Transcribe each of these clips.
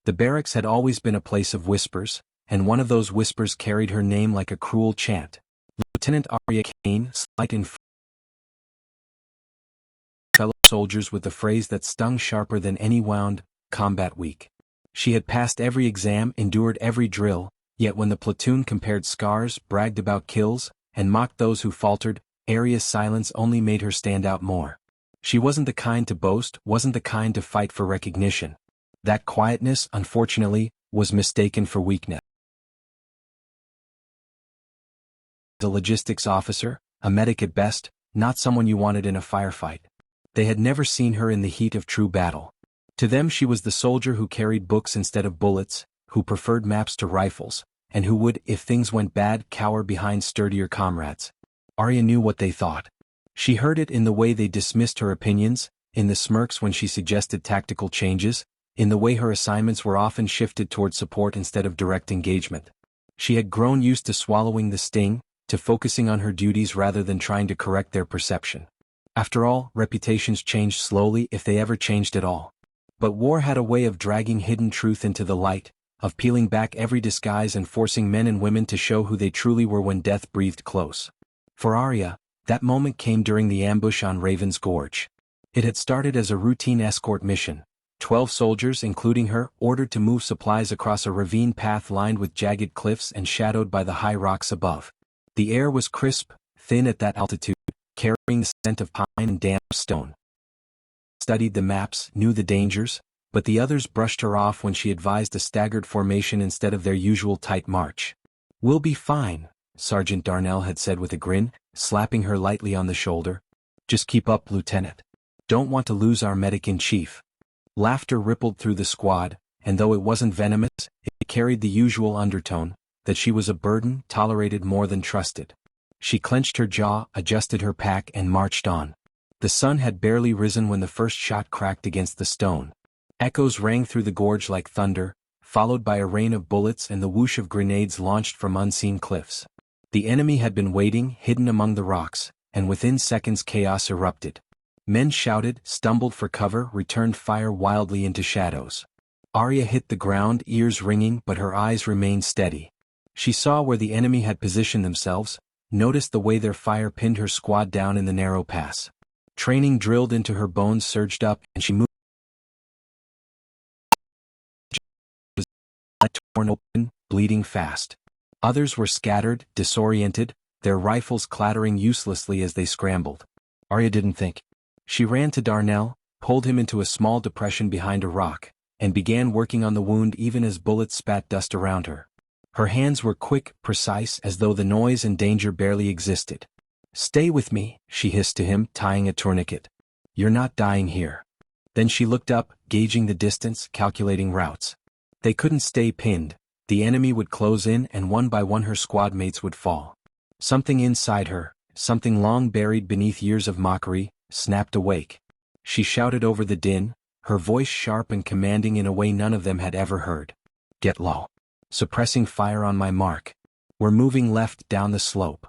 The barracks had always been a place of whispers, and one of those whispers carried her name like a cruel chant. Lieutenant Arya Kane, slight in fellow soldiers with the phrase that stung sharper than any wound, combat weak. She had passed every exam, endured every drill, yet when the platoon compared scars, bragged about kills, and mocked those who faltered, Arya's silence only made her stand out more. She wasn't the kind to boast, wasn't the kind to fight for recognition. That quietness, unfortunately, was mistaken for weakness. A logistics officer, a medic at best, not someone you wanted in a firefight. They had never seen her in the heat of true battle. To them she was the soldier who carried books instead of bullets, who preferred maps to rifles, and who would, if things went bad, cower behind sturdier comrades. Arya knew what they thought. She heard it in the way they dismissed her opinions, in the smirks when she suggested tactical changes, in the way her assignments were often shifted toward support instead of direct engagement. She had grown used to swallowing the sting, to focusing on her duties rather than trying to correct their perception. After all, reputations changed slowly if they ever changed at all. But war had a way of dragging hidden truth into the light, of peeling back every disguise and forcing men and women to show who they truly were when death breathed close. For Arya, that moment came during the ambush on Raven's Gorge. It had started as a routine escort mission. 12 soldiers, including her, ordered to move supplies across a ravine path lined with jagged cliffs and shadowed by the high rocks above. The air was crisp, thin at that altitude, carrying the scent of pine and damp stone. Studied the maps, knew the dangers, but the others brushed her off when she advised a staggered formation instead of their usual tight march. "We'll be fine," Sergeant Darnell had said with a grin, slapping her lightly on the shoulder. "Just keep up, Lieutenant. Don't want to lose our medic-in-chief." Laughter rippled through the squad, and though it wasn't venomous, it carried the usual undertone, that she was a burden, tolerated more than trusted. She clenched her jaw, adjusted her pack and marched on. The sun had barely risen when the first shot cracked against the stone. Echoes rang through the gorge like thunder, followed by a rain of bullets and the whoosh of grenades launched from unseen cliffs. The enemy had been waiting, hidden among the rocks, and within seconds chaos erupted. Men shouted, stumbled for cover, returned fire wildly into shadows. Arya hit the ground, ears ringing, but her eyes remained steady. She saw where the enemy had positioned themselves, noticed the way their fire pinned her squad down in the narrow pass. Training drilled into her bones surged up, and she moved. Torn open, bleeding fast. Others were scattered, disoriented, their rifles clattering uselessly as they scrambled. Arya didn't think. She ran to Darnell, pulled him into a small depression behind a rock, and began working on the wound even as bullets spat dust around her. Her hands were quick, precise, as though the noise and danger barely existed. "Stay with me," she hissed to him, tying a tourniquet. "You're not dying here." Then she looked up, gauging the distance, calculating routes. They couldn't stay pinned. The enemy would close in and one by one her squad mates would fall. Something inside her, something long buried beneath years of mockery, snapped awake. She shouted over the din, her voice sharp and commanding in a way none of them had ever heard. "Get low. Suppressing fire on my mark. We're moving left down the slope."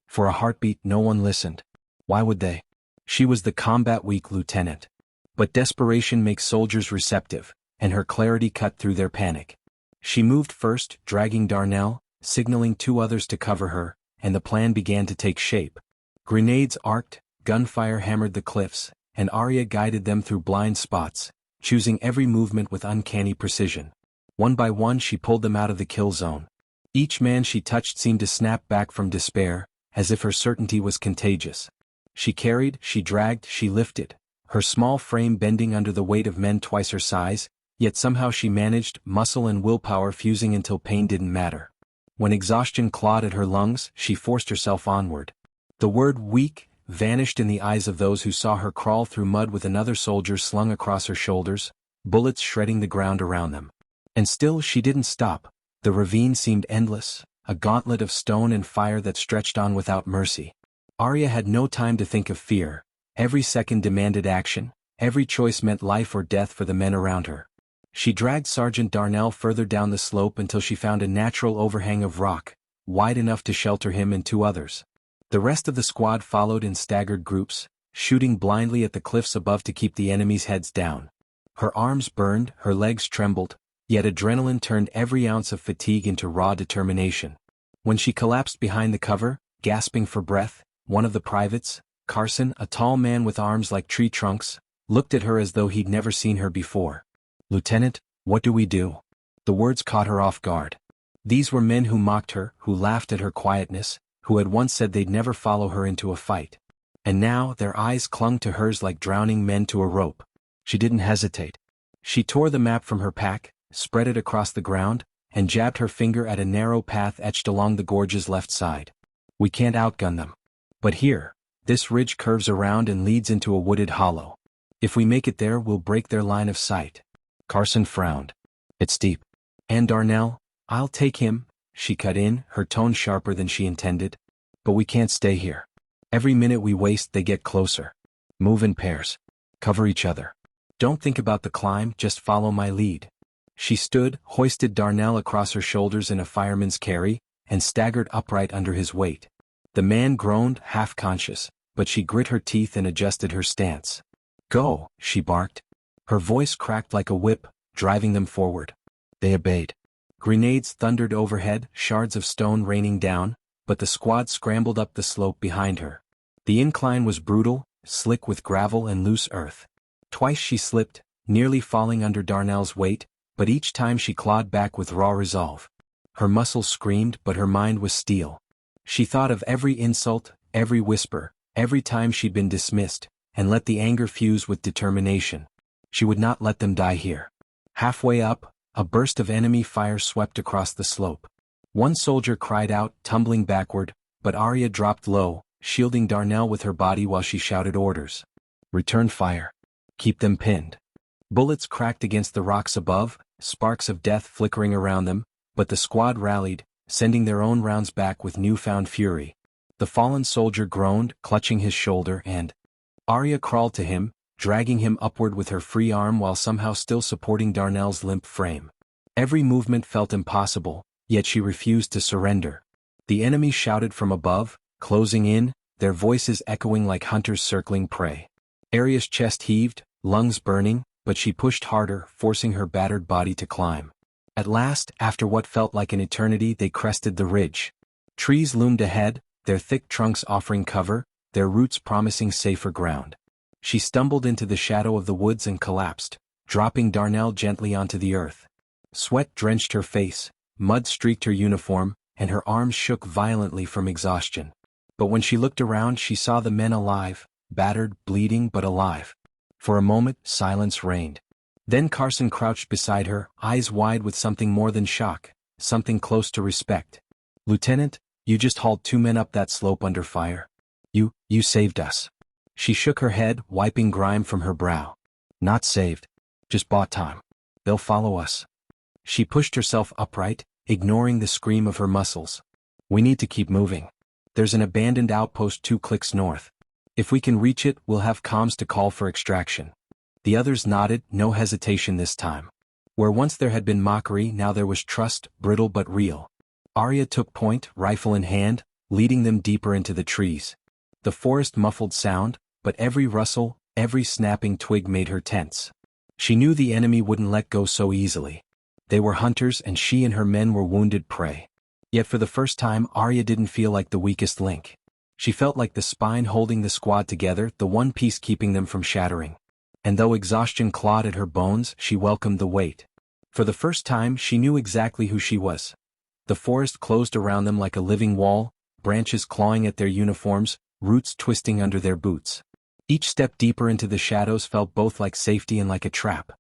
For a heartbeat no one listened. Why would they? She was the combat-weak lieutenant. But desperation makes soldiers receptive, and her clarity cut through their panic. She moved first, dragging Darnell, signaling 2 others to cover her, and the plan began to take shape. Grenades arced, gunfire hammered the cliffs, and Arya guided them through blind spots, choosing every movement with uncanny precision. One by one she pulled them out of the kill zone. Each man she touched seemed to snap back from despair, as if her certainty was contagious. She carried, she dragged, she lifted, her small frame bending under the weight of men twice her size, yet somehow she managed, muscle and willpower fusing until pain didn't matter. When exhaustion clawed at her lungs, she forced herself onward. The word weak vanished in the eyes of those who saw her crawl through mud with another soldier slung across her shoulders, bullets shredding the ground around them. And still she didn't stop. The ravine seemed endless, a gauntlet of stone and fire that stretched on without mercy. Arya had no time to think of fear. Every second demanded action, every choice meant life or death for the men around her. She dragged Sergeant Darnell further down the slope until she found a natural overhang of rock, wide enough to shelter him and 2 others. The rest of the squad followed in staggered groups, shooting blindly at the cliffs above to keep the enemy's heads down. Her arms burned, her legs trembled, Yet adrenaline turned every ounce of fatigue into raw determination. When she collapsed behind the cover, gasping for breath, one of the privates, Carson, a tall man with arms like tree trunks, looked at her as though he'd never seen her before. "Lieutenant, what do we do?" The words caught her off guard. These were men who mocked her, who laughed at her quietness, who had once said they'd never follow her into a fight. And now their eyes clung to hers like drowning men to a rope. She didn't hesitate. She tore the map from her pack, spread it across the ground, and jabbed her finger at a narrow path etched along the gorge's left side. "We can't outgun them. But here, this ridge curves around and leads into a wooded hollow. If we make it there, we'll break their line of sight." Carson frowned. "It's steep. And Darnell, I'll take him," she cut in, her tone sharper than she intended. "But we can't stay here. Every minute we waste they get closer. Move in pairs. Cover each other. Don't think about the climb, just follow my lead." She stood, hoisted Darnell across her shoulders in a fireman's carry, and staggered upright under his weight. The man groaned, half-conscious, but she grit her teeth and adjusted her stance. "Go," she barked. Her voice cracked like a whip, driving them forward. They obeyed. Grenades thundered overhead, shards of stone raining down, but the squad scrambled up the slope behind her. The incline was brutal, slick with gravel and loose earth. Twice she slipped, nearly falling under Darnell's weight, but each time she clawed back with raw resolve. Her muscles screamed, but her mind was steel. She thought of every insult, every whisper, every time she'd been dismissed, and let the anger fuse with determination. She would not let them die here. Halfway up, a burst of enemy fire swept across the slope. One soldier cried out, tumbling backward, but Arya dropped low, shielding Darnell with her body while she shouted orders. "Return fire. Keep them pinned." Bullets cracked against the rocks above, sparks of death flickering around them, but the squad rallied, sending their own rounds back with newfound fury. The fallen soldier groaned, clutching his shoulder, and Arya crawled to him, dragging him upward with her free arm while somehow still supporting Darnell's limp frame. Every movement felt impossible, yet she refused to surrender. The enemy shouted from above, closing in, their voices echoing like hunters circling prey. Arya's chest heaved, lungs burning, but she pushed harder, forcing her battered body to climb. At last, after what felt like an eternity, they crested the ridge. Trees loomed ahead, their thick trunks offering cover, their roots promising safer ground. She stumbled into the shadow of the woods and collapsed, dropping Darnell gently onto the earth. Sweat drenched her face, mud streaked her uniform, and her arms shook violently from exhaustion. But when she looked around, she saw the men alive, battered, bleeding, but alive. For a moment, silence reigned. Then Carson crouched beside her, eyes wide with something more than shock, something close to respect. "Lieutenant, you just hauled 2 men up that slope under fire. You saved us." She shook her head, wiping grime from her brow. "Not saved. Just bought time. They'll follow us." She pushed herself upright, ignoring the scream of her muscles. "We need to keep moving. There's an abandoned outpost 2 clicks north. If we can reach it, we'll have comms to call for extraction." The others nodded, no hesitation this time. Where once there had been mockery, now there was trust, brittle but real. Arya took point, rifle in hand, leading them deeper into the trees. The forest muffled sound, but every rustle, every snapping twig made her tense. She knew the enemy wouldn't let go so easily. They were hunters, and she and her men were wounded prey. Yet for the first time, Arya didn't feel like the weakest link. She felt like the spine holding the squad together, the one piece keeping them from shattering. And though exhaustion clawed at her bones, she welcomed the weight. For the first time, she knew exactly who she was. The forest closed around them like a living wall, branches clawing at their uniforms, roots twisting under their boots. Each step deeper into the shadows felt both like safety and like a trap.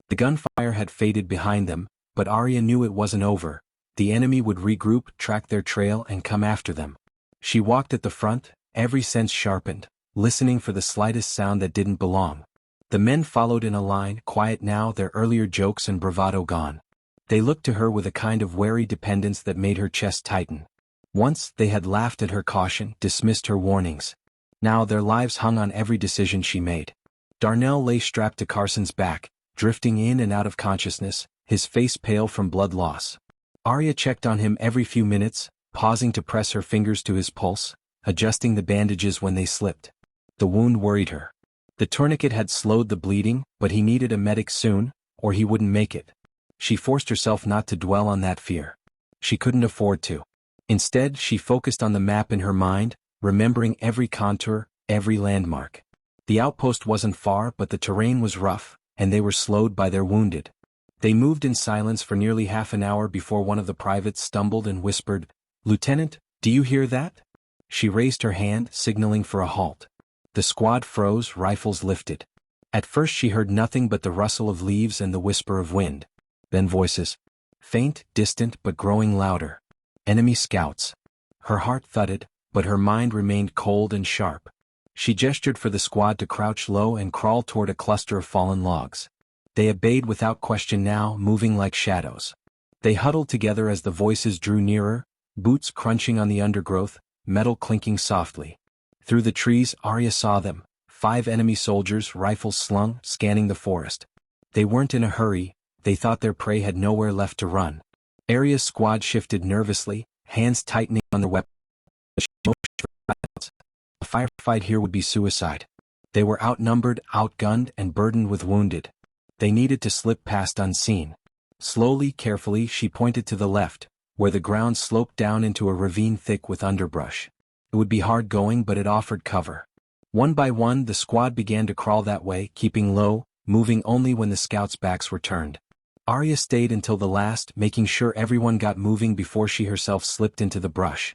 The gunfire had faded behind them, but Arya knew it wasn't over. The enemy would regroup, track their trail, and come after them. She walked at the front, every sense sharpened, listening for the slightest sound that didn't belong. The men followed in a line, quiet now, their earlier jokes and bravado gone. They looked to her with a kind of wary dependence that made her chest tighten. Once, they had laughed at her caution, dismissed her warnings. Now their lives hung on every decision she made. Darnell lay strapped to Carson's back, drifting in and out of consciousness, his face pale from blood loss. Arya checked on him every few minutes, pausing to press her fingers to his pulse, adjusting the bandages when they slipped. The wound worried her. The tourniquet had slowed the bleeding, but he needed a medic soon, or he wouldn't make it. She forced herself not to dwell on that fear. She couldn't afford to. Instead, she focused on the map in her mind, remembering every contour, every landmark. The outpost wasn't far, but the terrain was rough, and they were slowed by their wounded. They moved in silence for nearly half an hour before one of the privates stumbled and whispered, "Lieutenant, do you hear that?" She raised her hand, signaling for a halt. The squad froze, rifles lifted. At first she heard nothing but the rustle of leaves and the whisper of wind. Then voices. Faint, distant, but growing louder. Enemy scouts. Her heart thudded, but her mind remained cold and sharp. She gestured for the squad to crouch low and crawl toward a cluster of fallen logs. They obeyed without question now, moving like shadows. They huddled together as the voices drew nearer, boots crunching on the undergrowth, metal clinking softly. Through the trees, Arya saw them, 5 enemy soldiers, rifles slung, scanning the forest. They weren't in a hurry, they thought their prey had nowhere left to run. Arya's squad shifted nervously, hands tightening on their weapons. A firefight here would be suicide. They were outnumbered, outgunned, and burdened with wounded. They needed to slip past unseen. Slowly, carefully, she pointed to the left, where the ground sloped down into a ravine thick with underbrush. It would be hard going, but it offered cover. One by one, the squad began to crawl that way, keeping low, moving only when the scouts' backs were turned. Arya stayed until the last, making sure everyone got moving before she herself slipped into the brush.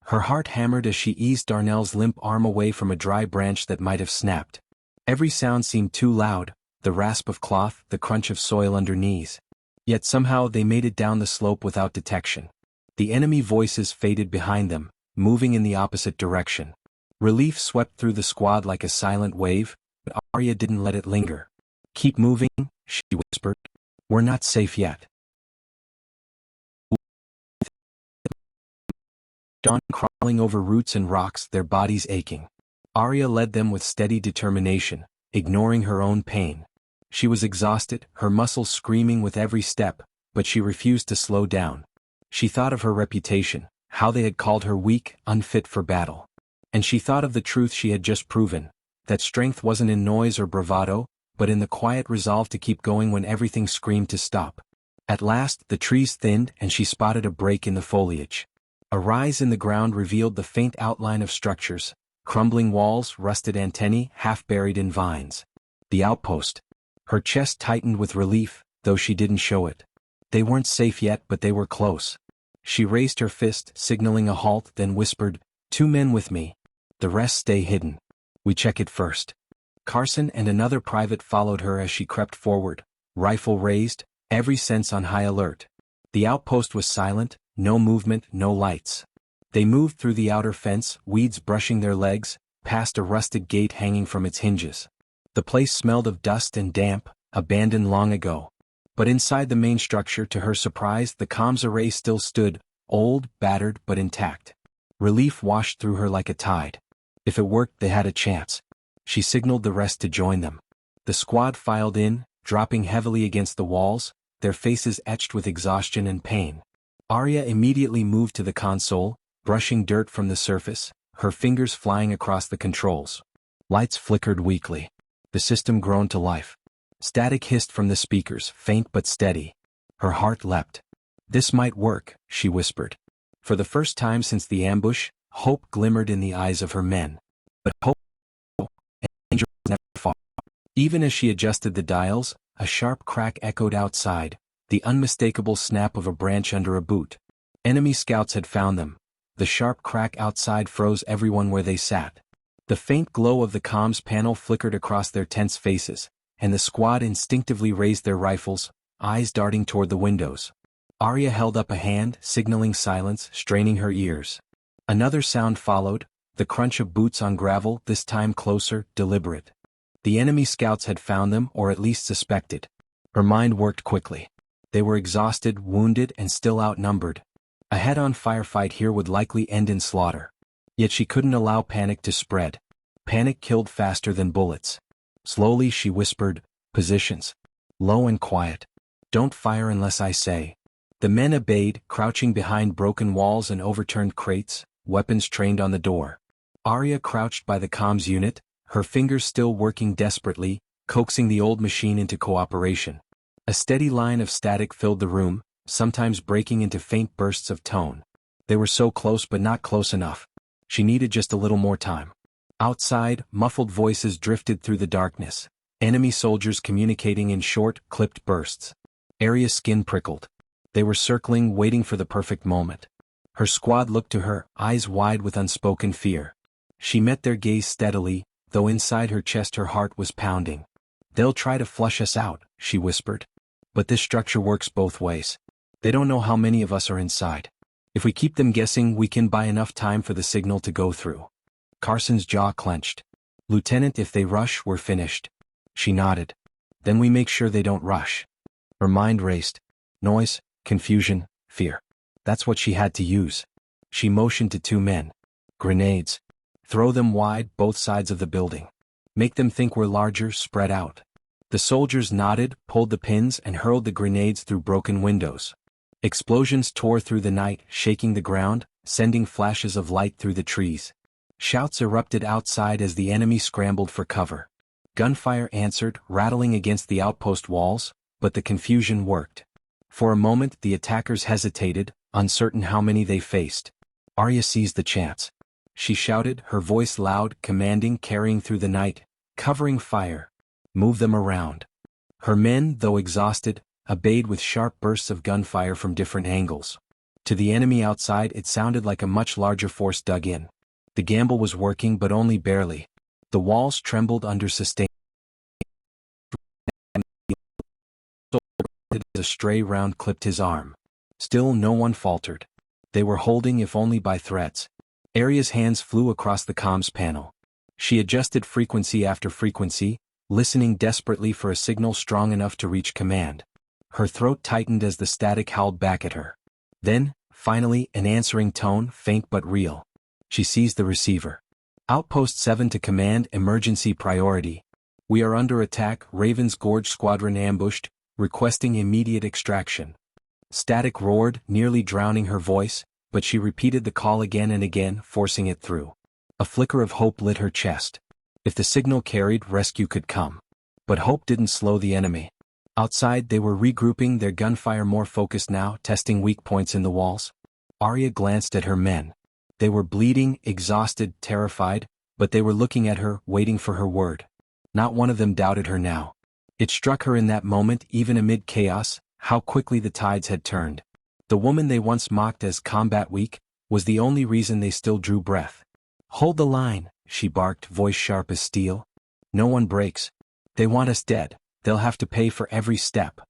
Her heart hammered as she eased Darnell's limp arm away from a dry branch that might have snapped. Every sound seemed too loud, the rasp of cloth, the crunch of soil under knees. Yet somehow they made it down the slope without detection. The enemy voices faded behind them, moving in the opposite direction. Relief swept through the squad like a silent wave, but Arya didn't let it linger. "Keep moving," she whispered. "We're not safe yet." Dawn crawling over roots and rocks, their bodies aching. Arya led them with steady determination, ignoring her own pain. She was exhausted, her muscles screaming with every step, but she refused to slow down. She thought of her reputation, how they had called her weak, unfit for battle. And she thought of the truth she had just proven, that strength wasn't in noise or bravado, but in the quiet resolve to keep going when everything screamed to stop. At last, the trees thinned and she spotted a break in the foliage. A rise in the ground revealed the faint outline of structures, crumbling walls, rusted antennae, half buried in vines. The outpost. Her chest tightened with relief, though she didn't show it. They weren't safe yet, but they were close. She raised her fist, signaling a halt, then whispered, "2 men with me. The rest stay hidden. We check it first." Carson and another private followed her as she crept forward, rifle raised, every sense on high alert. The outpost was silent, no movement, no lights. They moved through the outer fence, weeds brushing their legs, past a rusted gate hanging from its hinges. The place smelled of dust and damp, abandoned long ago. But inside the main structure, to her surprise, the comms array still stood, old, battered, but intact. Relief washed through her like a tide. If it worked, they had a chance. She signaled the rest to join them. The squad filed in, dropping heavily against the walls, their faces etched with exhaustion and pain. Arya immediately moved to the console, brushing dirt from the surface, her fingers flying across the controls. Lights flickered weakly. The system groaned to life. Static hissed from the speakers, faint but steady. Her heart leapt. "This might work," she whispered. For the first time since the ambush, hope glimmered in the eyes of her men. But hope and danger was never far. Even as she adjusted the dials, a sharp crack echoed outside, the unmistakable snap of a branch under a boot. Enemy scouts had found them. The sharp crack outside froze everyone where they sat. The faint glow of the comms panel flickered across their tense faces, and the squad instinctively raised their rifles, eyes darting toward the windows. Arya held up a hand, signaling silence, straining her ears. Another sound followed, the crunch of boots on gravel, this time closer, deliberate. The enemy scouts had found them, or at least suspected. Her mind worked quickly. They were exhausted, wounded, and still outnumbered. A head-on firefight here would likely end in slaughter. Yet she couldn't allow panic to spread. Panic killed faster than bullets. Slowly she whispered, "Positions. Low and quiet. Don't fire unless I say." The men obeyed, crouching behind broken walls and overturned crates, weapons trained on the door. Arya crouched by the comms unit, her fingers still working desperately, coaxing the old machine into cooperation. A steady line of static filled the room, sometimes breaking into faint bursts of tone. They were so close but not close enough. She needed just a little more time. Outside, muffled voices drifted through the darkness. Enemy soldiers communicating in short, clipped bursts. Arya's skin prickled. They were circling, waiting for the perfect moment. Her squad looked to her, eyes wide with unspoken fear. She met their gaze steadily, though inside her chest her heart was pounding. "They'll try to flush us out," she whispered. "But this structure works both ways. They don't know how many of us are inside. If we keep them guessing, we can buy enough time for the signal to go through." Carson's jaw clenched. "Lieutenant, if they rush, we're finished." She nodded. "Then we make sure they don't rush." Her mind raced. Noise, confusion, fear. That's what she had to use. She motioned to two men. "Grenades. Throw them wide, both sides of the building. Make them think we're larger, spread out." The soldiers nodded, pulled the pins, and hurled the grenades through broken windows. Explosions tore through the night, shaking the ground, sending flashes of light through the trees. Shouts erupted outside as the enemy scrambled for cover. Gunfire answered, rattling against the outpost walls, but the confusion worked. For a moment the attackers hesitated, uncertain how many they faced. Arya seized the chance. She shouted, her voice loud, commanding, carrying through the night, covering fire. "Move them around." Her men, though exhausted, obeyed with sharp bursts of gunfire from different angles. To the enemy outside it sounded like a much larger force dug in. The gamble was working, but only barely. The walls trembled under sustained. A stray round clipped his arm. Still no one faltered. They were holding, if only by threads. Arya's hands flew across the comms panel. She adjusted frequency after frequency, listening desperately for a signal strong enough to reach command. Her throat tightened as the static howled back at her. Then, finally, an answering tone, faint but real. She seized the receiver. "Outpost 7 to command, emergency priority. We are under attack, Raven's Gorge squadron ambushed, requesting immediate extraction." Static roared, nearly drowning her voice, but she repeated the call again and again, forcing it through. A flicker of hope lit her chest. If the signal carried, rescue could come. But hope didn't slow the enemy. Outside they were regrouping, their gunfire more focused now, testing weak points in the walls. Arya glanced at her men. They were bleeding, exhausted, terrified, but they were looking at her, waiting for her word. Not one of them doubted her now. It struck her in that moment, even amid chaos, how quickly the tides had turned. The woman they once mocked as combat weak was the only reason they still drew breath. "Hold the line," she barked, voice sharp as steel. "No one breaks. They want us dead. They'll have to pay for every step."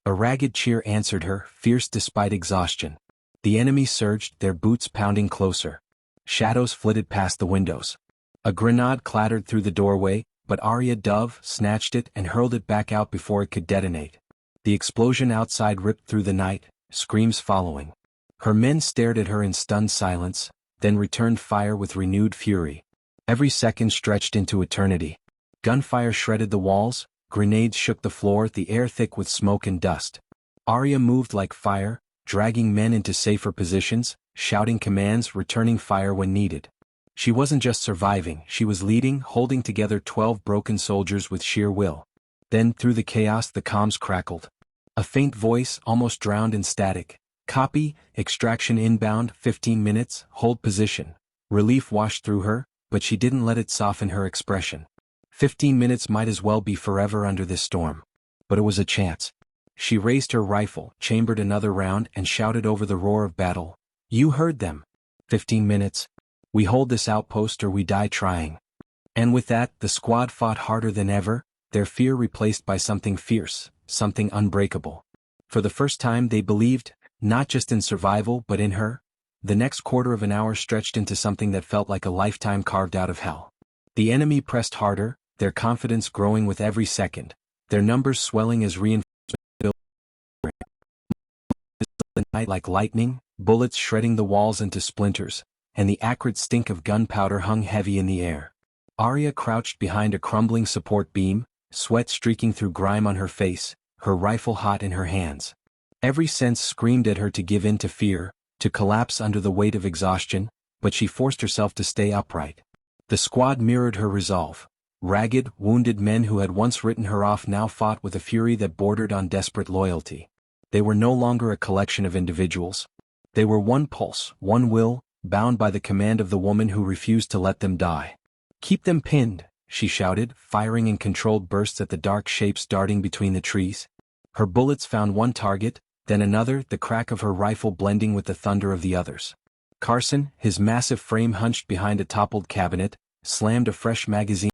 A ragged cheer answered her, fierce despite exhaustion. The enemy surged, their boots pounding closer. Shadows flitted past the windows. A grenade clattered through the doorway, but Arya Dove snatched it and hurled it back out before it could detonate. The explosion outside ripped through the night, screams following. Her men stared at her in stunned silence, then returned fire with renewed fury. Every second stretched into eternity. Gunfire shredded the walls, grenades shook the floor, the air thick with smoke and dust. Arya moved like fire, dragging men into safer positions, shouting commands, returning fire when needed. She wasn't just surviving, she was leading, holding together 12 broken soldiers with sheer will. Then, through the chaos, the comms crackled. A faint voice, almost drowned in static. "Copy, extraction inbound, 15 minutes, hold position." Relief washed through her, but she didn't let it soften her expression. 15 minutes might as well be forever under this storm. But it was a chance. She raised her rifle, chambered another round, and shouted over the roar of battle. "You heard them. 15 minutes. We hold this outpost or we die trying." And with that, the squad fought harder than ever, their fear replaced by something fierce, something unbreakable. For the first time they believed, not just in survival but in her. The next quarter of an hour stretched into something that felt like a lifetime carved out of hell. The enemy pressed harder, their confidence growing with every second, their numbers swelling as reinforcements built. The night like lightning, bullets shredding the walls into splinters, and the acrid stink of gunpowder hung heavy in the air. Arya crouched behind a crumbling support beam, sweat streaking through grime on her face, her rifle hot in her hands. Every sense screamed at her to give in to fear, to collapse under the weight of exhaustion, but she forced herself to stay upright. The squad mirrored her resolve. Ragged, wounded men who had once written her off now fought with a fury that bordered on desperate loyalty. They were no longer a collection of individuals. They were one pulse, one will, bound by the command of the woman who refused to let them die. "Keep them pinned," she shouted, firing in controlled bursts at the dark shapes darting between the trees. Her bullets found one target, then another, the crack of her rifle blending with the thunder of the others. Carson, his massive frame hunched behind a toppled cabinet, slammed a fresh magazine.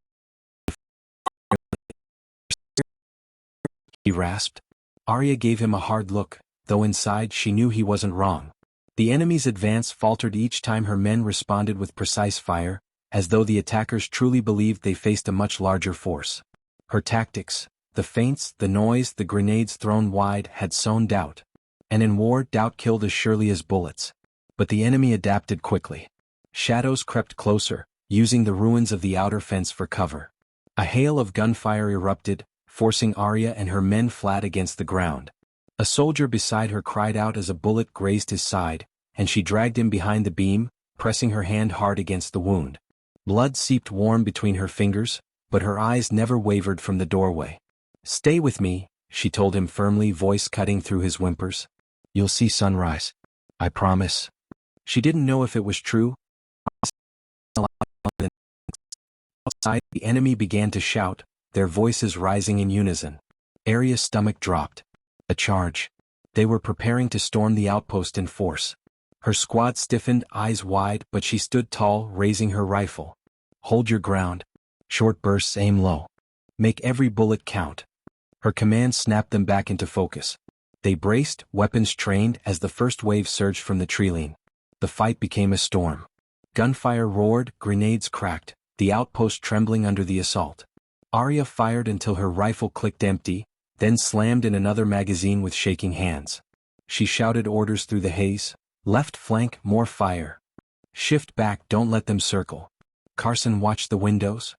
He rasped. Arya gave him a hard look, though inside she knew he wasn't wrong. The enemy's advance faltered each time her men responded with precise fire, as though the attackers truly believed they faced a much larger force. Her tactics, the feints, the noise, the grenades thrown wide, had sown doubt. And in war, doubt killed as surely as bullets. But the enemy adapted quickly. Shadows crept closer, using the ruins of the outer fence for cover. A hail of gunfire erupted, forcing Arya and her men flat against the ground. A soldier beside her cried out as a bullet grazed his side, and she dragged him behind the beam, pressing her hand hard against the wound. Blood seeped warm between her fingers, but her eyes never wavered from the doorway. "Stay with me," she told him firmly, voice cutting through his whimpers. "You'll see sunrise. I promise." She didn't know if it was true. Outside, the enemy began to shout, their voices rising in unison. Arya's stomach dropped. A charge. They were preparing to storm the outpost in force. Her squad stiffened, eyes wide, but she stood tall, raising her rifle. "Hold your ground. Short bursts, aim low. Make every bullet count." Her command snapped them back into focus. They braced, weapons trained, as the first wave surged from the treeline. The fight became a storm. Gunfire roared, grenades cracked, the outpost trembling under the assault. Arya fired until her rifle clicked empty, then slammed in another magazine with shaking hands. She shouted orders through the haze. "Left flank, more fire. Shift back, don't let them circle." Carson watched the windows.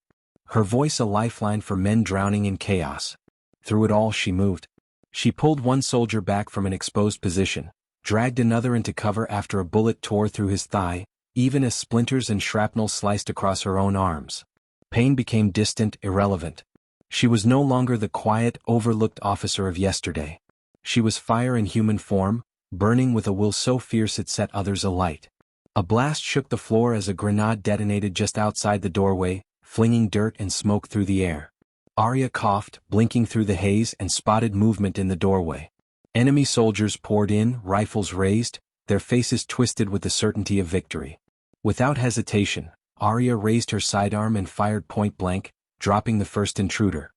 Her voice a lifeline for men drowning in chaos. Through it all she moved. She pulled one soldier back from an exposed position, dragged another into cover after a bullet tore through his thigh, even as splinters and shrapnel sliced across her own arms. Pain became distant, irrelevant. She was no longer the quiet, overlooked officer of yesterday. She was fire in human form, burning with a will so fierce it set others alight. A blast shook the floor as a grenade detonated just outside the doorway, flinging dirt and smoke through the air. Arya coughed, blinking through the haze, and spotted movement in the doorway. Enemy soldiers poured in, rifles raised, their faces twisted with the certainty of victory. Without hesitation, Arya raised her sidearm and fired point blank, dropping the first intruder.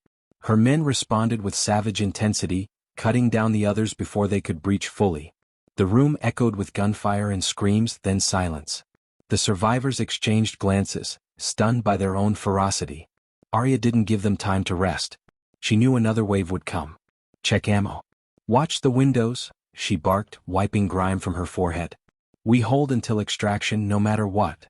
Her men responded with savage intensity, cutting down the others before they could breach fully. The room echoed with gunfire and screams, then silence. The survivors exchanged glances, stunned by their own ferocity. Arya didn't give them time to rest. She knew another wave would come. "Check ammo. Watch the windows," she barked, wiping grime from her forehead. "We hold until extraction no matter what."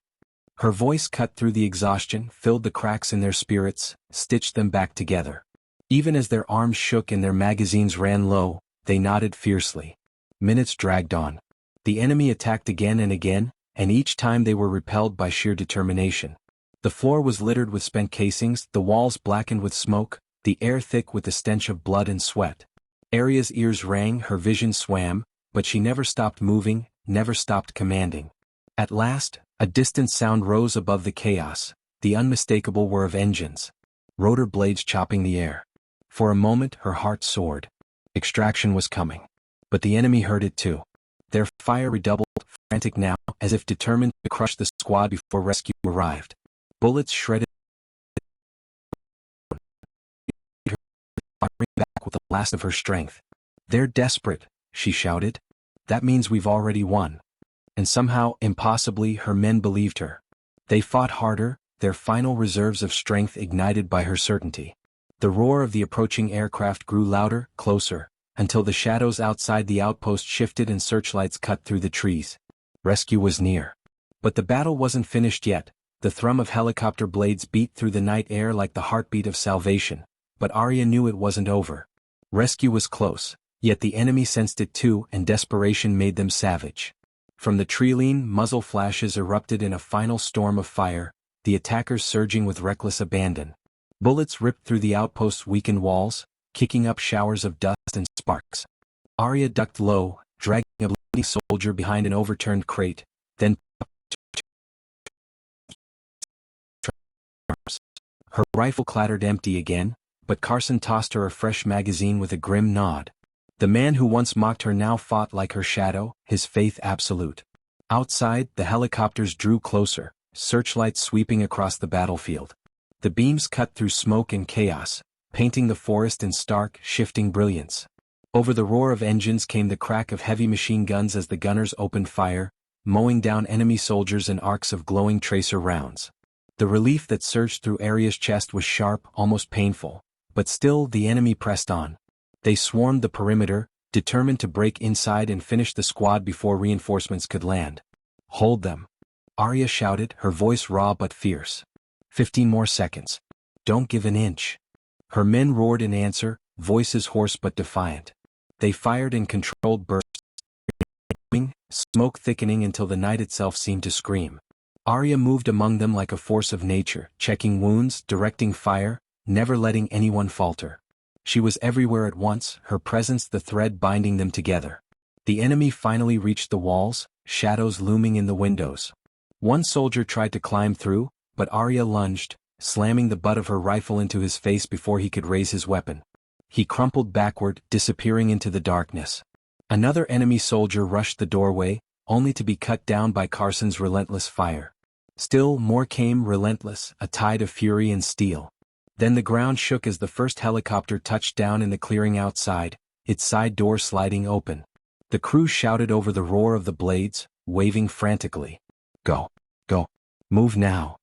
Her voice cut through the exhaustion, filled the cracks in their spirits, stitched them back together. Even as their arms shook and their magazines ran low, they nodded fiercely. Minutes dragged on. The enemy attacked again, and each time they were repelled by sheer determination. The floor was littered with spent casings, the walls blackened with smoke, the air thick with the stench of blood and sweat. Arya's ears rang, her vision swam, but she never stopped moving, never stopped commanding. At last, a distant sound rose above the chaos, the unmistakable whir of engines. Rotor blades chopping the air. For a moment her heart soared. Extraction was coming. But the enemy heard it too. Their fire redoubled, frantic now, as if determined to crush the squad before rescue arrived. Bullets shredded her, firing back with the last of her strength. "They're desperate," she shouted. "That means we've already won." And somehow, impossibly, her men believed her. They fought harder, their final reserves of strength ignited by her certainty. The roar of the approaching aircraft grew louder, closer, until the shadows outside the outpost shifted and searchlights cut through the trees. Rescue was near. But the battle wasn't finished yet. The thrum of helicopter blades beat through the night air like the heartbeat of salvation, but Arya knew it wasn't over. Rescue was close, yet the enemy sensed it too, and desperation made them savage. From the treeline, muzzle flashes erupted in a final storm of fire, the attackers surging with reckless abandon. Bullets ripped through the outpost's weakened walls, kicking up showers of dust and sparks. Arya ducked low, dragging a bleeding soldier behind an overturned crate, then her rifle clattered empty again, but Carson tossed her a fresh magazine with a grim nod. The man who once mocked her now fought like her shadow, his faith absolute. Outside, the helicopters drew closer, searchlights sweeping across the battlefield. The beams cut through smoke and chaos, painting the forest in stark, shifting brilliance. Over the roar of engines came the crack of heavy machine guns as the gunners opened fire, mowing down enemy soldiers in arcs of glowing tracer rounds. The relief that surged through Arya's chest was sharp, almost painful, but still the enemy pressed on. They swarmed the perimeter, determined to break inside and finish the squad before reinforcements could land. "Hold them!" Arya shouted, her voice raw but fierce. 15 more seconds. Don't give an inch. Her men roared in answer, voices hoarse but defiant. They fired in controlled bursts, smoke thickening until the night itself seemed to scream. Arya moved among them like a force of nature, checking wounds, directing fire, never letting anyone falter. She was everywhere at once, her presence the thread binding them together. The enemy finally reached the walls, shadows looming in the windows. One soldier tried to climb through, but Arya lunged, slamming the butt of her rifle into his face before he could raise his weapon. He crumpled backward, disappearing into the darkness. Another enemy soldier rushed the doorway, only to be cut down by Carson's relentless fire. Still more came, relentless, a tide of fury and steel. Then the ground shook as the first helicopter touched down in the clearing outside, its side door sliding open. The crew shouted over the roar of the blades, waving frantically. "Go! Go! Move now!"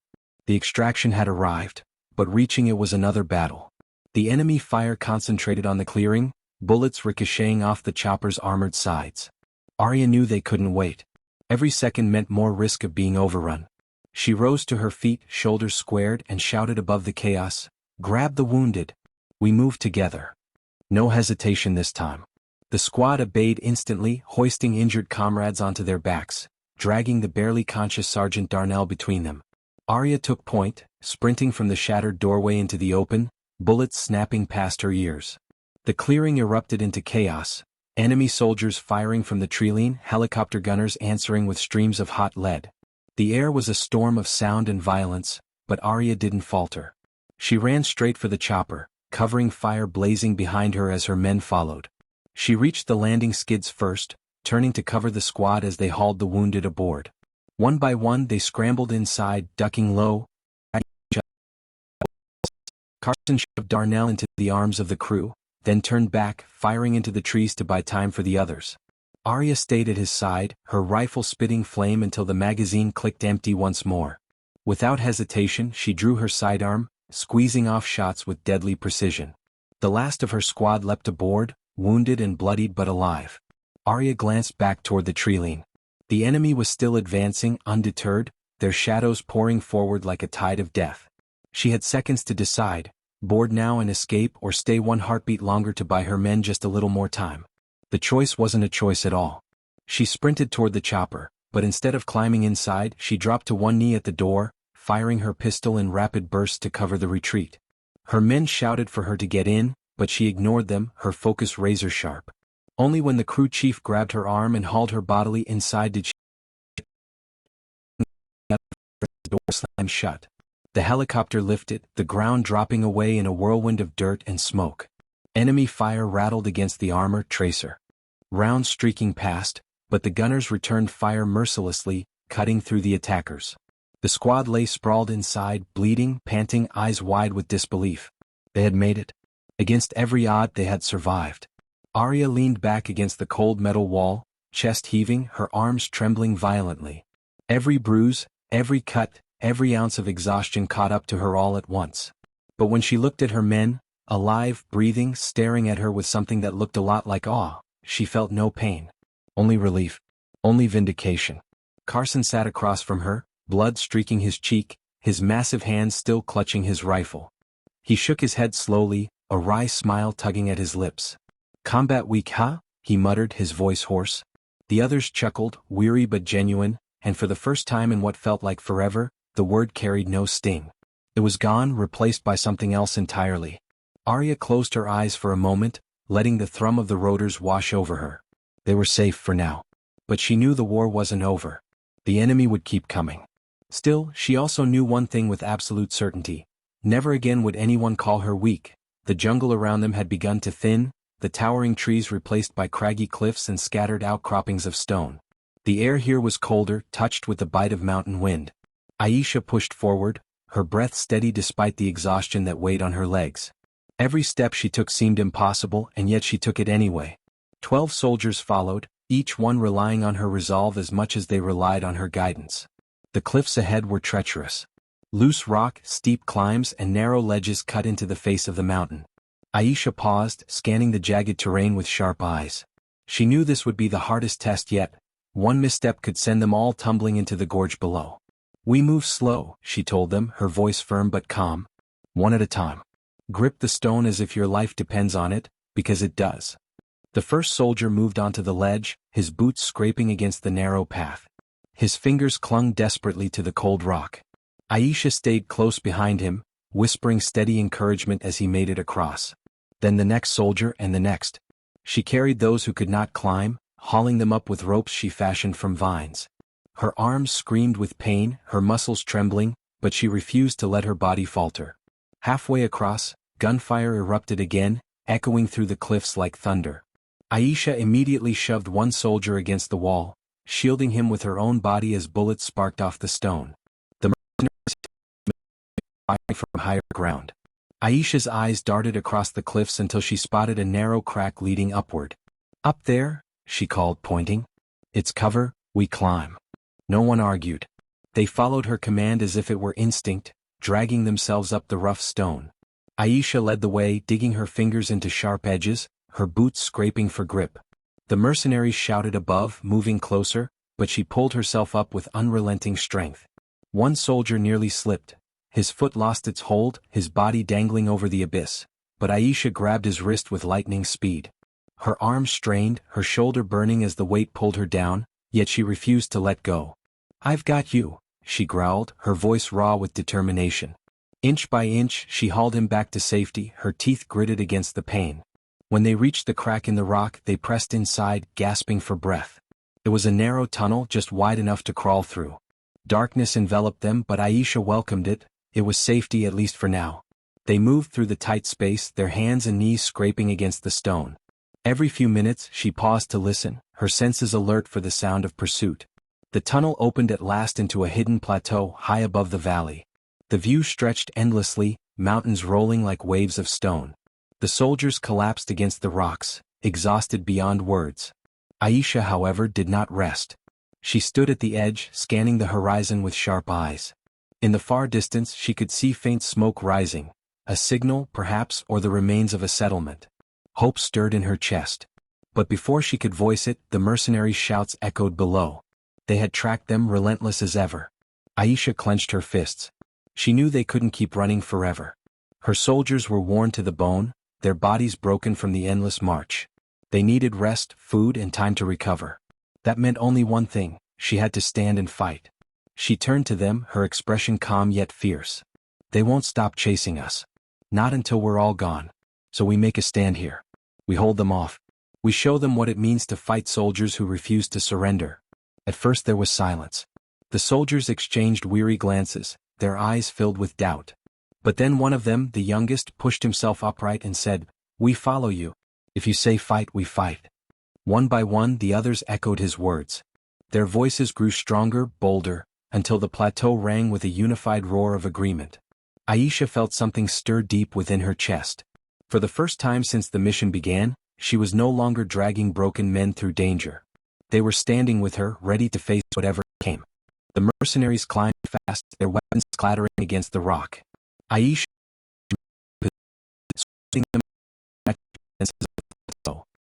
The extraction had arrived, but reaching it was another battle. The enemy fire concentrated on the clearing, bullets ricocheting off the chopper's armored sides. Arya knew they couldn't wait. Every second meant more risk of being overrun. She rose to her feet, shoulders squared, and shouted above the chaos, "Grab the wounded! We move together!" No hesitation this time. The squad obeyed instantly, hoisting injured comrades onto their backs, dragging the barely conscious Sergeant Darnell between them. Arya took point, sprinting from the shattered doorway into the open, bullets snapping past her ears. The clearing erupted into chaos, enemy soldiers firing from the treeline, helicopter gunners answering with streams of hot lead. The air was a storm of sound and violence, but Arya didn't falter. She ran straight for the chopper, covering fire blazing behind her as her men followed. She reached the landing skids first, turning to cover the squad as they hauled the wounded aboard. One by one they scrambled inside, ducking low. Carson shoved Darnell into the arms of the crew, then turned back, firing into the trees to buy time for the others. Arya stayed at his side, her rifle spitting flame until the magazine clicked empty once more. Without hesitation she drew her sidearm, squeezing off shots with deadly precision. The last of her squad leapt aboard, wounded and bloodied but alive. Arya glanced back toward the treeline. The enemy was still advancing, undeterred, their shadows pouring forward like a tide of death. She had seconds to decide, board now and escape or stay one heartbeat longer to buy her men just a little more time. The choice wasn't a choice at all. She sprinted toward the chopper, but instead of climbing inside she dropped to one knee at the door, firing her pistol in rapid bursts to cover the retreat. Her men shouted for her to get in, but she ignored them, her focus razor-sharp. Only when the crew chief grabbed her arm and hauled her bodily inside did she the door slammed shut. The helicopter lifted, the ground dropping away in a whirlwind of dirt and smoke. Enemy fire rattled against the armor tracer. Rounds streaking past, but the gunners returned fire mercilessly, cutting through the attackers. The squad lay sprawled inside, bleeding, panting, eyes wide with disbelief. They had made it. Against every odd they had survived. Arya leaned back against the cold metal wall, chest heaving, her arms trembling violently. Every bruise, every cut, every ounce of exhaustion caught up to her all at once. But when she looked at her men, alive, breathing, staring at her with something that looked a lot like awe, she felt no pain. Only relief. Only vindication. Carson sat across from her, blood streaking his cheek, his massive hands still clutching his rifle. He shook his head slowly, a wry smile tugging at his lips. "Combat weak, huh?" he muttered, his voice hoarse. The others chuckled, weary but genuine, and for the first time in what felt like forever, the word carried no sting. It was gone, replaced by something else entirely. Arya closed her eyes for a moment, letting the thrum of the rotors wash over her. They were safe for now. But she knew the war wasn't over. The enemy would keep coming. Still, she also knew one thing with absolute certainty. Never again would anyone call her weak. The jungle around them had begun to thin, the towering trees replaced by craggy cliffs and scattered outcroppings of stone. The air here was colder, touched with the bite of mountain wind. Aisha pushed forward, her breath steady despite the exhaustion that weighed on her legs. Every step she took seemed impossible, and yet she took it anyway. 12 soldiers followed, each one relying on her resolve as much as they relied on her guidance. The cliffs ahead were treacherous. Loose rock, steep climbs, and narrow ledges cut into the face of the mountain. Aisha paused, scanning the jagged terrain with sharp eyes. She knew this would be the hardest test yet. One misstep could send them all tumbling into the gorge below. "We move slow," she told them, her voice firm but calm. "One at a time. Grip the stone as if your life depends on it, because it does." The first soldier moved onto the ledge, his boots scraping against the narrow path. His fingers clung desperately to the cold rock. Aisha stayed close behind him, whispering steady encouragement as he made it across. Then the next soldier and the next. She carried those who could not climb, hauling them up with ropes she fashioned from vines. Her arms screamed with pain, her muscles trembling, but she refused to let her body falter. Halfway across, gunfire erupted again, echoing through the cliffs like thunder. Aisha immediately shoved one soldier against the wall, shielding him with her own body as bullets sparked off the stone. The mercenaries firing from higher ground. Aisha's eyes darted across the cliffs until she spotted a narrow crack leading upward. "Up there," she called, pointing. "It's cover, we climb." No one argued. They followed her command as if it were instinct, dragging themselves up the rough stone. Aisha led the way, digging her fingers into sharp edges, her boots scraping for grip. The mercenaries shouted above, moving closer, but she pulled herself up with unrelenting strength. One soldier nearly slipped. His foot lost its hold, his body dangling over the abyss, but Aisha grabbed his wrist with lightning speed. Her arm strained, her shoulder burning as the weight pulled her down, yet she refused to let go. "I've got you," she growled, her voice raw with determination. Inch by inch, she hauled him back to safety, her teeth gritted against the pain. When they reached the crack in the rock, they pressed inside, gasping for breath. It was a narrow tunnel just wide enough to crawl through. Darkness enveloped them, but Aisha welcomed it. It was safety, at least for now. They moved through the tight space, their hands and knees scraping against the stone. Every few minutes, she paused to listen, her senses alert for the sound of pursuit. The tunnel opened at last into a hidden plateau high above the valley. The view stretched endlessly, mountains rolling like waves of stone. The soldiers collapsed against the rocks, exhausted beyond words. Aisha, however, did not rest. She stood at the edge, scanning the horizon with sharp eyes. In the far distance she could see faint smoke rising, a signal, perhaps, or the remains of a settlement. Hope stirred in her chest. But before she could voice it, the mercenaries' shouts echoed below. They had tracked them, relentless as ever. Aisha clenched her fists. She knew they couldn't keep running forever. Her soldiers were worn to the bone, their bodies broken from the endless march. They needed rest, food, and time to recover. That meant only one thing: she had to stand and fight. She turned to them, her expression calm yet fierce. "They won't stop chasing us. Not until we're all gone. So we make a stand here. We hold them off. We show them what it means to fight soldiers who refuse to surrender." At first there was silence. The soldiers exchanged weary glances, their eyes filled with doubt. But then one of them, the youngest, pushed himself upright and said, "We follow you. If you say fight, we fight." One by one the others echoed his words. Their voices grew stronger, bolder, until the plateau rang with a unified roar of agreement. Aisha felt something stir deep within her chest. For the first time since the mission began, she was no longer dragging broken men through danger. They were standing with her, ready to face whatever came. The mercenaries climbed fast, their weapons clattering against the rock. Aisha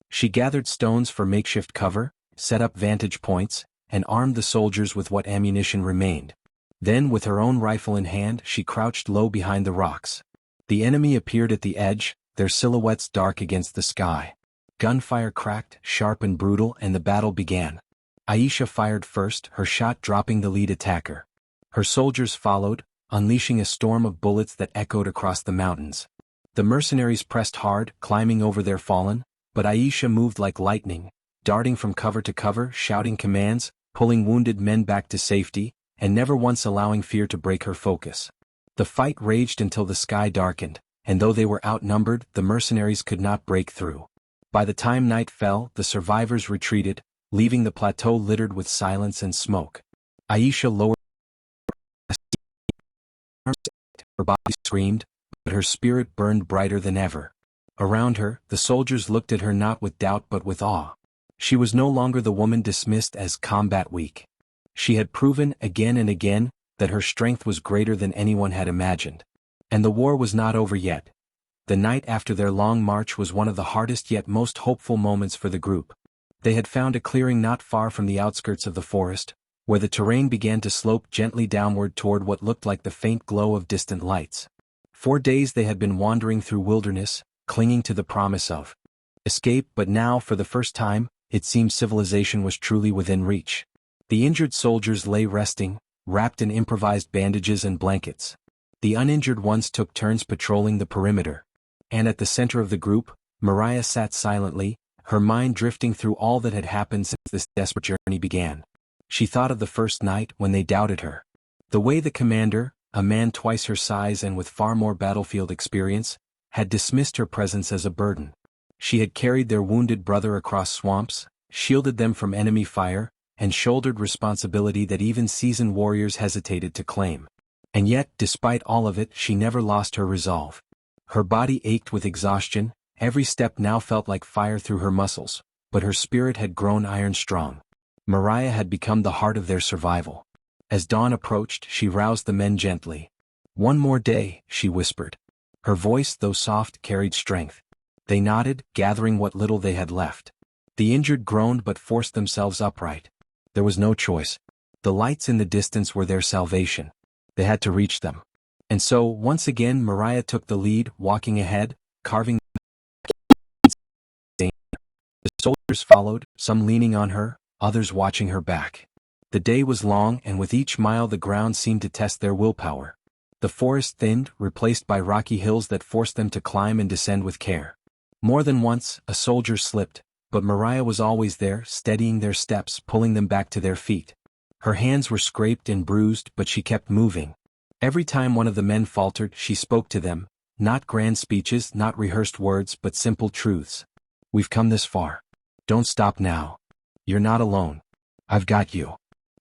She gathered stones for makeshift cover, set up vantage points, and armed the soldiers with what ammunition remained. Then, with her own rifle in hand, she crouched low behind the rocks. The enemy appeared at the edge, their silhouettes dark against the sky. Gunfire cracked, sharp and brutal, and the battle began. Aisha fired first, her shot dropping the lead attacker. Her soldiers followed, unleashing a storm of bullets that echoed across the mountains. The mercenaries pressed hard, climbing over their fallen, but Aisha moved like lightning, darting from cover to cover, shouting commands, pulling wounded men back to safety, and never once allowing fear to break her focus. The fight raged until the sky darkened, and though they were outnumbered, the mercenaries could not break through. By the time night fell, the survivors retreated, leaving the plateau littered with silence and smoke. Aisha lowered her arms, her body screamed, but her spirit burned brighter than ever. Around her, the soldiers looked at her not with doubt but with awe. She was no longer the woman dismissed as combat weak. She had proven again and again that her strength was greater than anyone had imagined. And the war was not over yet. The night after their long march was one of the hardest yet most hopeful moments for the group. They had found a clearing not far from the outskirts of the forest, where the terrain began to slope gently downward toward what looked like the faint glow of distant lights. 4 days they had been wandering through wilderness, clinging to the promise of escape, but now, for the first time, it seemed civilization was truly within reach. The injured soldiers lay resting, wrapped in improvised bandages and blankets. The uninjured ones took turns patrolling the perimeter. And at the center of the group, Mariah sat silently, her mind drifting through all that had happened since this desperate journey began. She thought of the first night when they doubted her. The way the commander, a man twice her size and with far more battlefield experience, had dismissed her presence as a burden. She had carried their wounded brother across swamps, shielded them from enemy fire, and shouldered responsibility that even seasoned warriors hesitated to claim. And yet, despite all of it, she never lost her resolve. Her body ached with exhaustion, every step now felt like fire through her muscles, but her spirit had grown iron-strong. Mariah had become the heart of their survival. As dawn approached, she roused the men gently. "One more day," she whispered. Her voice, though soft, carried strength. They nodded, gathering what little they had left. The injured groaned but forced themselves upright. There was no choice. The lights in the distance were their salvation. They had to reach them. And so, once again, Mariah took the lead, walking ahead, carving the soldiers followed, some leaning on her, others watching her back. The day was long, and with each mile the ground seemed to test their willpower. The forest thinned, replaced by rocky hills that forced them to climb and descend with care. More than once, a soldier slipped, but Mariah was always there, steadying their steps, pulling them back to their feet. Her hands were scraped and bruised, but she kept moving. Every time one of the men faltered, she spoke to them, not grand speeches, not rehearsed words, but simple truths. "We've come this far. Don't stop now. You're not alone. I've got you."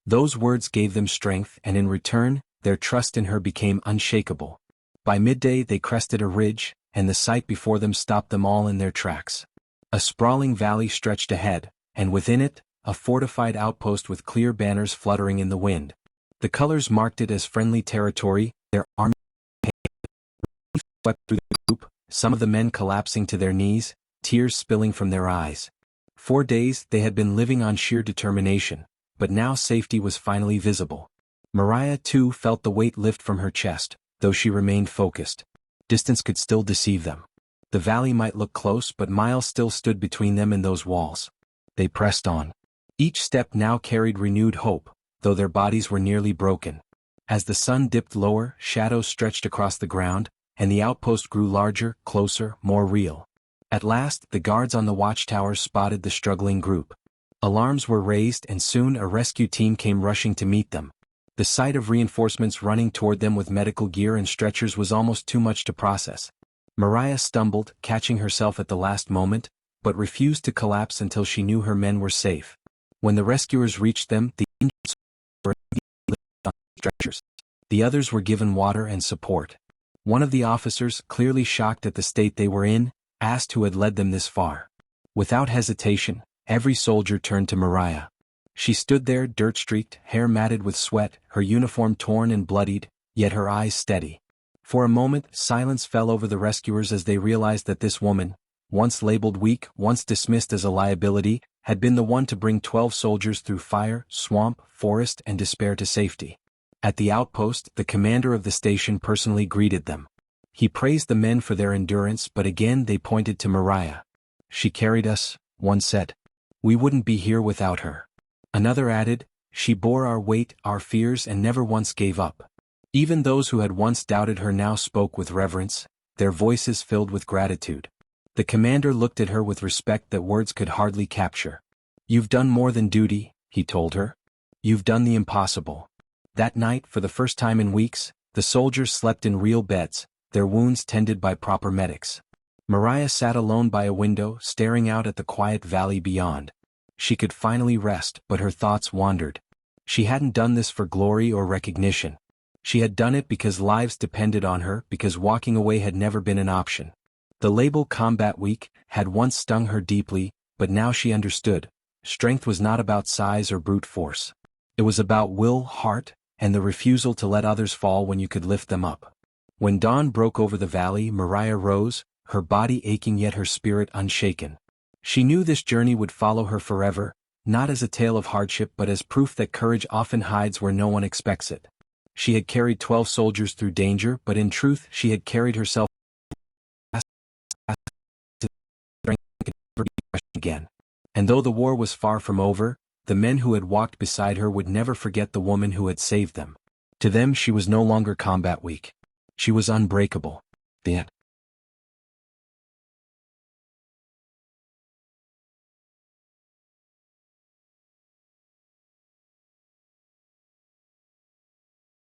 Those words gave them strength, and in return, their trust in her became unshakable. By midday they crested a ridge, and the sight before them stopped them all in their tracks. A sprawling valley stretched ahead, and within it, a fortified outpost with clear banners fluttering in the wind. The colors marked it as friendly territory, their army swept through the group, some of the men collapsing to their knees, tears spilling from their eyes. 4 days they had been living on sheer determination, but now safety was finally visible. Mariah, too, felt the weight lift from her chest, though she remained focused. Distance could still deceive them. The valley might look close, but miles still stood between them and those walls. They pressed on. Each step now carried renewed hope, though their bodies were nearly broken. As the sun dipped lower, shadows stretched across the ground, and the outpost grew larger, closer, more real. At last, the guards on the watchtowers spotted the struggling group. Alarms were raised, and soon a rescue team came rushing to meet them. The sight of reinforcements running toward them with medical gear and stretchers was almost too much to process. Mariah stumbled, catching herself at the last moment, but refused to collapse until she knew her men were safe. When the rescuers reached them, the injured were lifted on stretchers. The others were given water and support. One of the officers, clearly shocked at the state they were in, asked who had led them this far. Without hesitation, every soldier turned to Mariah. She stood there, dirt-streaked, hair matted with sweat, her uniform torn and bloodied, yet her eyes steady. For a moment, silence fell over the rescuers as they realized that this woman, once labeled weak, once dismissed as a liability, had been the one to bring 12 soldiers through fire, swamp, forest, and despair to safety. At the outpost, the commander of the station personally greeted them. He praised the men for their endurance, but again they pointed to Mariah. "She carried us," one said. "We wouldn't be here without her." Another added, "She bore our weight, our fears, and never once gave up." Even those who had once doubted her now spoke with reverence, their voices filled with gratitude. The commander looked at her with respect that words could hardly capture. "You've done more than duty," he told her. "You've done the impossible." That night, for the first time in weeks, the soldiers slept in real beds, their wounds tended by proper medics. Mariah sat alone by a window, staring out at the quiet valley beyond. She could finally rest, but her thoughts wandered. She hadn't done this for glory or recognition. She had done it because lives depended on her, because walking away had never been an option. The label "Combat Weak" had once stung her deeply, but now she understood. Strength was not about size or brute force. It was about will, heart, and the refusal to let others fall when you could lift them up. When dawn broke over the valley, Mariah rose, her body aching yet her spirit unshaken. She knew this journey would follow her forever, not as a tale of hardship but as proof that courage often hides where no one expects it. She had carried 12 soldiers through danger, but in truth she had carried herself again. And though the war was far from over, the men who had walked beside her would never forget the woman who had saved them. To them she was no longer combat weak. She was unbreakable. The end.